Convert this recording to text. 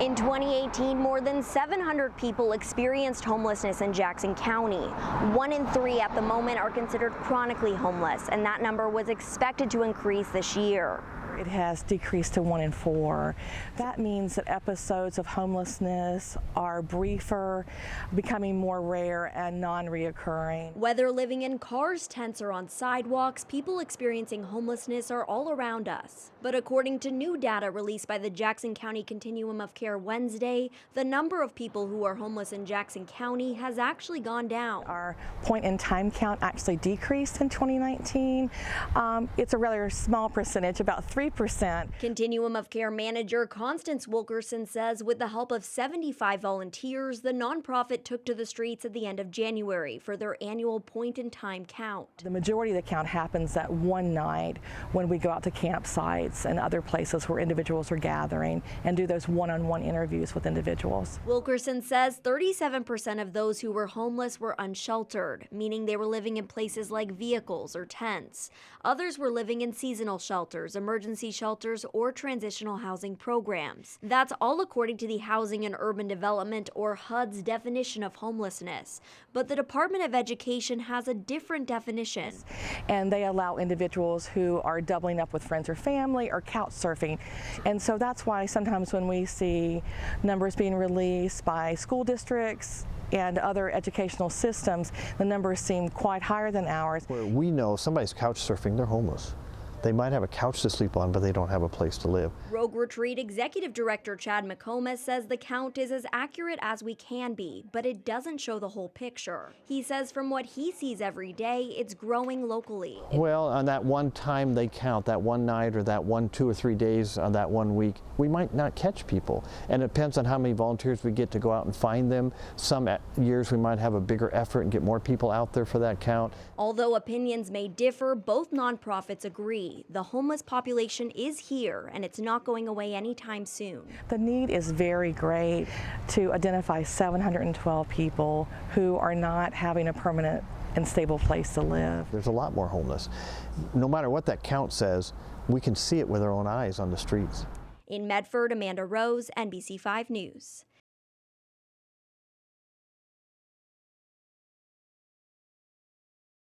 In 2018, more than 700 people experienced homelessness in Jackson County. 1 in 3 at the moment are considered chronically homeless, and that number was expected to increase this year. It has decreased to 1 in 4. That means that episodes of homelessness are briefer, becoming more rare and non-reoccurring. Whether living in cars, tents, or on sidewalks, people experiencing homelessness are all around us. But according to new data released by the Jackson County Continuum of Care Wednesday, the number of people who are homeless in Jackson County has actually gone down. Our point-in-time count actually decreased in 2019. It's a rather small percentage, about 3%. Continuum of Care manager Constance Wilkerson says with the help of 75 volunteers, the nonprofit took to the streets at the end of January for their annual point-in-time count. The majority of the count happens that one night when we go out to campsites and other places where individuals are gathering and do those one-on-one interviews with individuals. Wilkerson says 37% of those who were homeless were unsheltered, meaning they were living in places like vehicles or tents. Others were living in seasonal shelters, emergency shelters, or transitional housing programs. That's all according to the Housing and Urban Development, or HUD's, definition of homelessness. But the Department of Education has a different definition. And they allow individuals who are doubling up with friends or family or couch surfing. And so that's why sometimes when we see numbers being released by school districts and other educational systems, the numbers seem quite higher than ours. Where we know somebody's couch surfing, they're homeless. They might have a couch to sleep on, but they don't have a place to live. Rogue Retreat Executive Director Chad McComas says the count is as accurate as we can be, but it doesn't show the whole picture. He says from what he sees every day, it's growing locally. Well, on that one time they count, that one night or that 2 or 3 days on that 1 week, we might not catch people. And it depends on how many volunteers we get to go out and find them. Some years we might have a bigger effort and get more people out there for that count. Although opinions may differ, both nonprofits agree. The homeless population is here, and it's not going away anytime soon. The need is very great to identify 712 people who are not having a permanent and stable place to live. There's a lot more homeless. No matter what that count says, we can see it with our own eyes on the streets. In Medford, Amanda Rose, NBC5 News.